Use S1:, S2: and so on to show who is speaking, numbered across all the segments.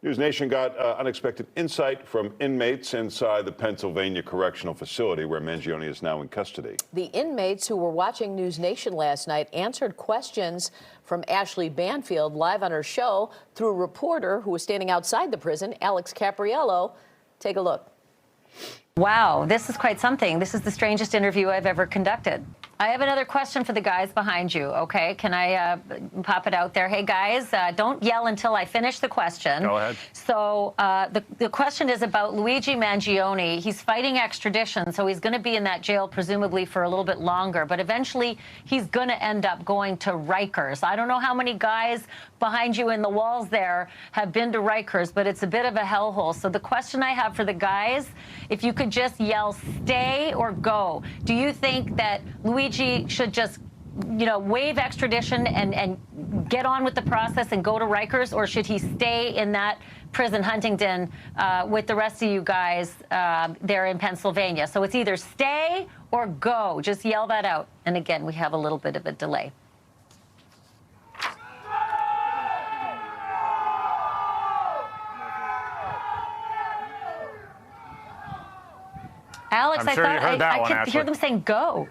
S1: News Nation got unexpected insight from inmates inside the Pennsylvania Correctional Facility where Mangione is now in custody.
S2: The inmates who were watching News Nation last night answered questions from Ashley Banfield live on her show through a reporter who was standing outside the prison, Alex Capriello. Take a look.
S3: Wow, this is quite something. This is the strangest interview I've ever conducted. I have another question for the guys behind you, okay? Can I pop it out there? Hey, guys, don't yell until I finish the question.
S4: Go ahead.
S3: So the question is about Luigi Mangione. He's fighting extradition, so he's going to be in that jail presumably for a little bit longer, but eventually he's going to end up going to Rikers. I don't know how many guys behind you in the walls there have been to Rikers, but it's a bit of a hellhole. So the question I have for the guys, if you could just yell stay or go, do you think that Luigi should just, you know, waive extradition and get on with the process and go to Rikers, or should he stay in that prison, Huntington, with the rest of you guys there in Pennsylvania? So it's either stay or go. Just yell that out. And again, we have a little bit of a delay. Alex,
S4: I'm sure you heard that one,
S3: I could hear
S4: Ashley.
S3: them saying go.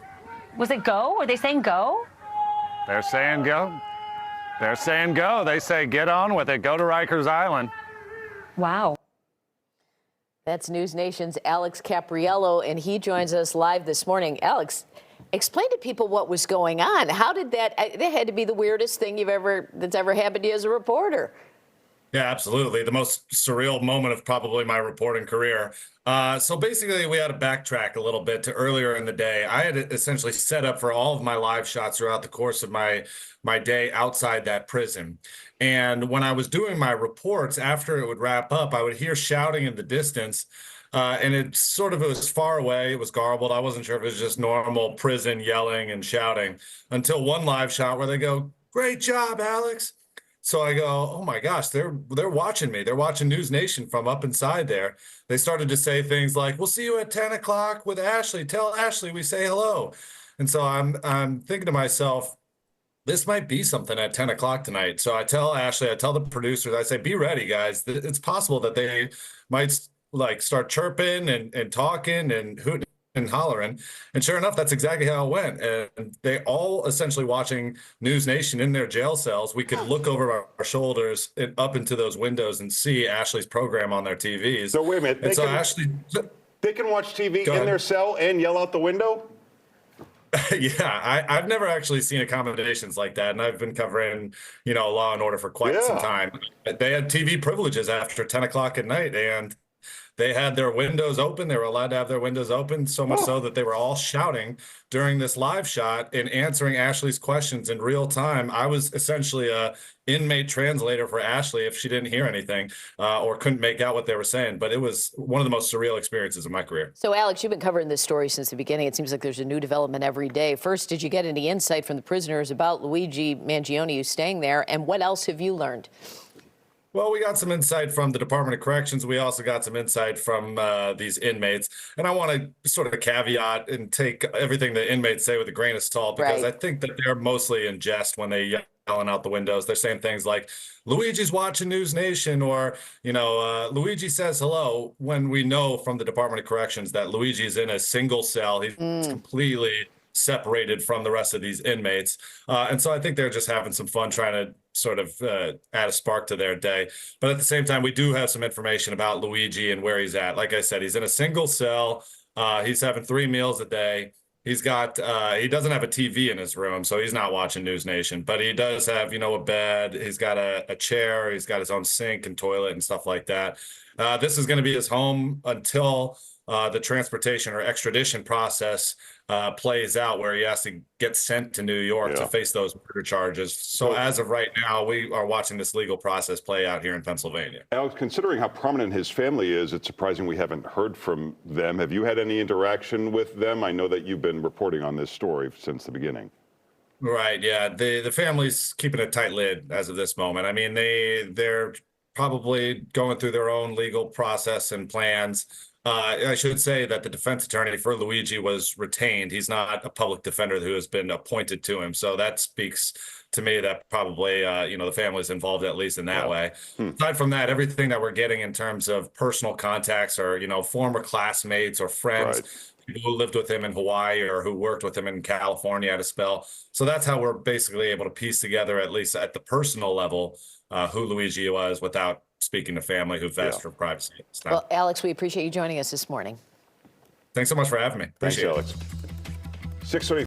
S3: Was it go? Were they saying go?
S4: They're saying go. They're saying go. They say get on with it. Go to Rikers Island.
S3: Wow.
S2: That's News Nation's Alex Capriello, and he joins us live this morning. Alex, explain to people what was going on. How did that had to be the weirdest thing that's ever happened to you as a reporter.
S5: Yeah, absolutely. The most surreal moment of probably my reporting career. So basically, we had to backtrack a little bit to earlier in the day. I had essentially set up for all of my live shots throughout the course of my day outside that prison. And when I was doing my reports, after it would wrap up, I would hear shouting in the distance. And it was far away. It was garbled. I wasn't sure if it was just normal prison yelling and shouting until one live shot where they go, "Great job, Alex." So I go, oh my gosh, they're watching me. They're watching News Nation from up inside there. They started to say things like, "We'll see you at 10 o'clock with Ashley. Tell Ashley we say hello." And so I'm thinking to myself, this might be something at 10 o'clock tonight. So I tell Ashley, I tell the producers, I say, be ready, guys. It's possible that they might like start chirping and talking and hooting and hollering. And sure enough, that's exactly how it went. And they all essentially watching News Nation in their jail cells. We could look over our shoulders and up into those windows and see Ashley's program on their TVs.
S1: So wait a minute. They can watch TV in their cell and yell out the window?
S5: Yeah, I've never actually seen accommodations like that, and I've been covering, Law and Order for quite some time. They had TV privileges after 10 o'clock at night, and they had their windows open. They were allowed to have their windows open, so much so that they were all shouting during this live shot and answering Ashley's questions in real time. I was essentially a inmate translator for Ashley if she didn't hear anything or couldn't make out what they were saying. But it was one of the most surreal experiences of my career.
S2: So, Alex, you've been covering this story since the beginning. It seems like there's a new development every day. First, did you get any insight from the prisoners about Luigi Mangione who's staying there? And what else have you learned?
S5: Well, we got some insight from the Department of Corrections. We also got some insight from these inmates. And I want to sort of caveat and take everything the inmates say with a grain of salt, because I think that they're mostly in jest when they yelling out the windows. They're saying things like, "Luigi's watching News Nation," or, "Luigi says hello," when we know from the Department of Corrections that Luigi's in a single cell. He's completely separated from the rest of these inmates. And so I think they're just having some fun trying to sort of add a spark to their day. But at the same time, we do have some information about Luigi and where he's at. Like I said, he's in a single cell. He's having 3 meals a day. He's got, he doesn't have a TV in his room, so he's not watching News Nation, but he does have, a bed. He's got a chair. He's got his own sink and toilet and stuff like that. This is going to be his home until the transportation or extradition process plays out, where he has to get sent to New York to face those murder charges. So as of right now, we are watching this legal process play out here in Pennsylvania.
S1: Alex, considering how prominent his family is, it's surprising we haven't heard from them. Have you had any interaction with them? I know that you've been reporting on this story since the beginning.
S5: Right, yeah. The family's keeping a tight lid as of this moment. I mean, they're probably going through their own legal process and plans. I should say that the defense attorney for Luigi was retained. He's not a public defender who has been appointed to him. So that speaks to me that probably, the family's involved at least in that way. Aside from that, everything that we're getting in terms of personal contacts or, former classmates or friends,
S1: Right.
S5: people who lived with him in Hawaii or who worked with him in California at a spell. So that's how we're basically able to piece together, at least at the personal level, who Luigi was without speaking to family who've asked for privacy.
S2: Well, Alex, we appreciate you joining us this morning.
S5: Thanks so much for having me.
S1: Thanks,
S5: Appreciate it.
S1: Alex. 6:30.